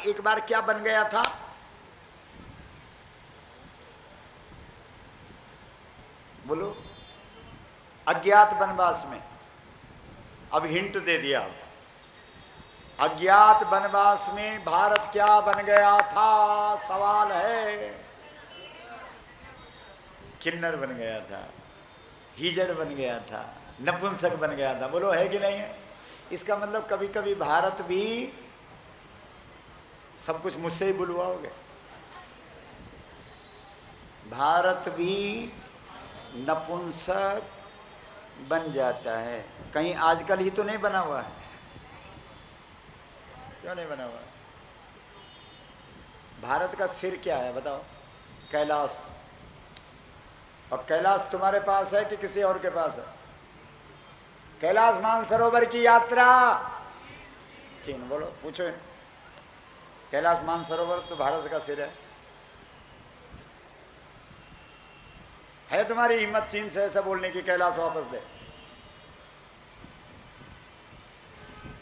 एक बार क्या बन गया था? बोलो। अज्ञात वनवास में। अब हिंट दे दिया। अज्ञात वनवास में भारत क्या बन गया था? सवाल है। किन्नर बन गया था, हिजड़ बन गया था, नपुंसक बन गया था। बोलो है कि नहीं है? इसका मतलब कभी कभी भारत भी सब कुछ मुझसे ही बुलवाओगे। भारत भी नपुंसक बन जाता है। कहीं आजकल ही तो नहीं बना हुआ है। क्यों नहीं बना हुआ? भारत का सिर क्या है बताओ? कैलाश। और कैलाश तुम्हारे पास है कि किसी और के पास है? कैलाश मानसरोवर की यात्रा चीन। बोलो, पूछो। कैलाश मानसरोवर तो भारत का सिर है तुम्हारी हिम्मत चीन से ऐसा बोलने की कैलाश वापस दे?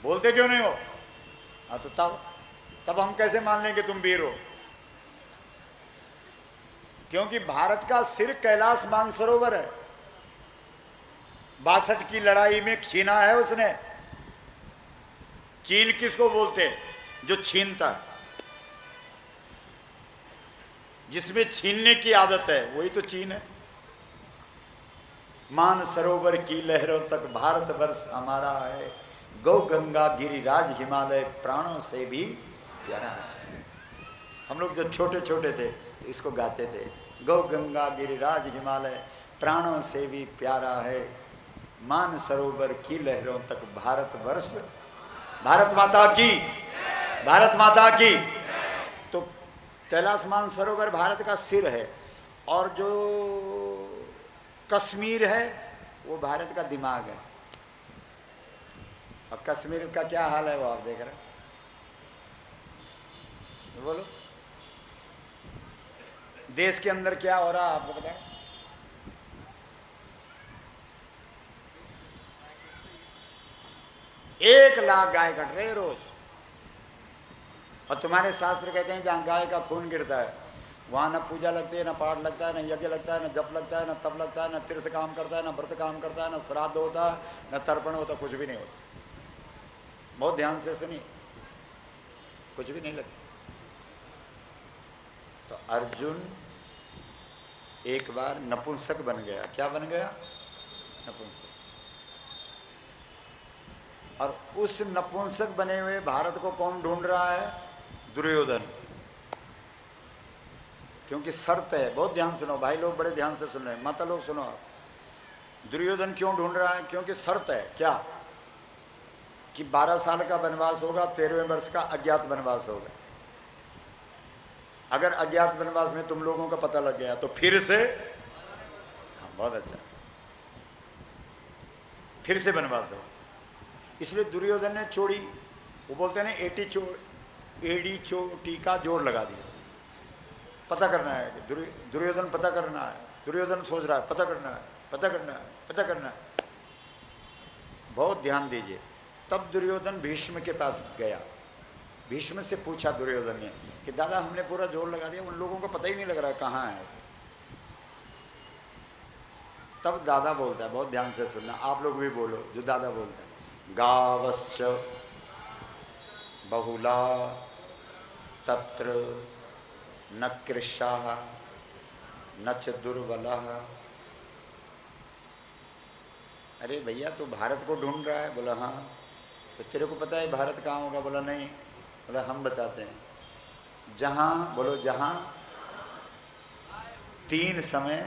बोलते क्यों नहीं हो? हाँ तो तब हम कैसे मान लेंगे तुम वीर हो? क्योंकि भारत का सिर कैलाश मानसरोवर है। 62 की लड़ाई में छीना है उसने। चीन किसको बोलते? जो छीनता है, जिसमें छीनने की आदत है, वही तो चीन है। मान सरोवर की लहरों तक भारतवर्ष हमारा है। गौ गंगा गिरिराज हिमालय प्राणों से भी प्यारा है। हम लोग जब छोटे छोटे थे इसको गाते थे, गौ गंगा गिरिराज हिमालय प्राणों से भी प्यारा है। मान सरोवर की लहरों तक भारतवर्ष। भारत माता की, भारत माता की। तो कैलाश मानसरोवर भारत का सिर है, और जो कश्मीर है वो भारत का दिमाग है। और कश्मीर का क्या हाल है वो आप देख रहे हैं। बोलो, देश के अंदर क्या हो रहा है आपको पता है? एक लाख गाय कट रहे रोज। और तुम्हारे शास्त्र कहते हैं जहां गाय का खून गिरता है वहां न पूजा लगती है, न पाठ लगता है, न यज्ञ लगता है, न जप लगता है, न तप लगता है, न तीर्थ काम करता है, न व्रत काम करता है, न श्राद्ध होता है, न तर्पण होता, कुछ भी नहीं होता। बहुत ध्यान से सुनिए, कुछ भी नहीं लगता। तो अर्जुन एक बार नपुंसक बन गया। क्या बन गया? नपुंसक। और उस नपुंसक बने हुए भारत को कौन ढूंढ रहा है? दुर्योधन। क्योंकि शर्त है, बहुत ध्यान सुनो भाई लोग, बड़े ध्यान से सुन रहे हैं, माता लोग सुनो। दुर्योधन क्यों ढूंढ रहा है? क्योंकि शर्त है क्या? कि 12 साल का वनवास होगा, 13वें वर्ष का अज्ञात वनवास होगा। अगर अज्ञात वनवास में तुम लोगों का पता लग गया तो फिर से, हाँ बहुत अच्छा, फिर से वनवास हो। इसलिए दुर्योधन ने चोरी, वो बोलते हैं ना, एड़ी चोटी का जोड़ लगा दिया। पता करना है, दुर्योधन पता करना है। दुर्योधन सोच रहा है पता करना है, पता करना है, पता करना है। बहुत ध्यान दीजिए। तब दुर्योधन भीष्म के पास गया। भीष्म से पूछा दुर्योधन ने कि दादा हमने पूरा जोर लगा दिया, उन लोगों को पता ही नहीं लग रहा कहाँ है। तब दादा बोलता है, बहुत ध्यान से सुनना, आप लोग भी बोलो जो दादा बोलता है, गावश्च बहुला तत्र न कृशाः न च दुर्बलः। अरे भैया तू भारत को ढूंढ रहा है? बोला हाँ। तो तेरे को पता है भारत कहाँ होगा? बोला नहीं। बोला हम बताते हैं। जहाँ, बोलो जहाँ 3 समय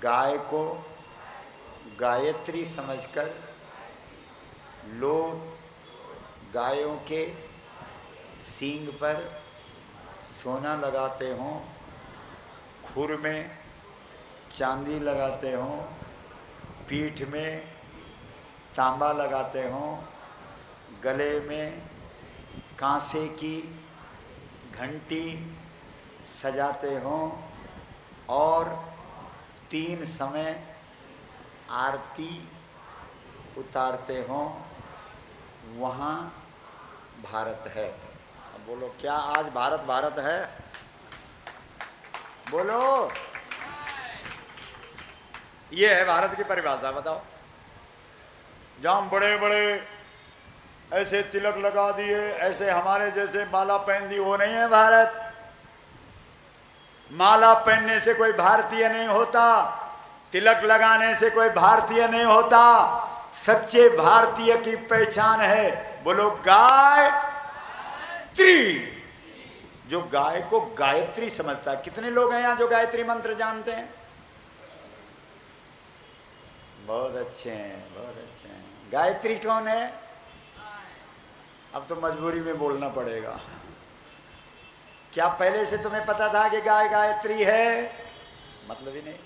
गाय को गायत्री समझकर लोग गायों के सींग पर सोना लगाते हों, खुर में चांदी लगाते हों, पीठ में तांबा लगाते हों, गले में कांसे की घंटी सजाते हों, और 3 समय आरती उतारते हों, वहाँ भारत है। बोलो क्या आज भारत भारत है? बोलो, ये है भारत की परिभाषा। बताओ, जहां बड़े बड़े ऐसे तिलक लगा दिए, ऐसे हमारे जैसे माला पहन दी, वो नहीं है भारत। माला पहनने से कोई भारतीय नहीं होता, तिलक लगाने से कोई भारतीय नहीं होता। सच्चे भारतीय की पहचान है, बोलो गायत्री। जो गाय को गायत्री समझता है। कितने लोग हैं यहां जो गायत्री मंत्र जानते हैं? बहुत अच्छे हैं, बहुत अच्छे हैं। गायत्री कौन है? अब तो मजबूरी में बोलना पड़ेगा। क्या पहले से तुम्हें पता था कि गाय गायत्री है? मतलब ही नहीं।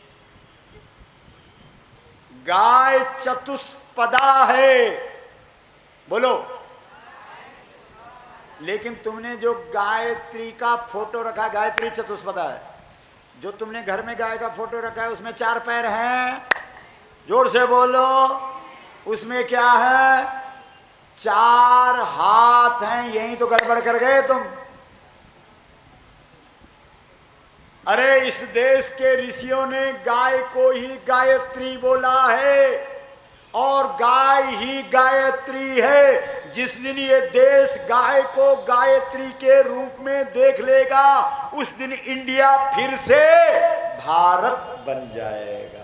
गाय चतुष्पदा है, बोलो। लेकिन तुमने जो गायत्री का फोटो रखा, गायत्री चतुष्पदा है। जो तुमने घर में गाय का फोटो रखा है उसमें 4 पैर हैं, जोर से बोलो। उसमें क्या है? 4 हाथ हैं। यही तो गड़बड़ कर गए तुम। अरे इस देश के ऋषियों ने गाय को ही गायत्री बोला है, और गाय ही गायत्री है। जिस दिन ये देश गाय को गायत्री के रूप में देख लेगा, उस दिन इंडिया फिर से भारत बन जाएगा।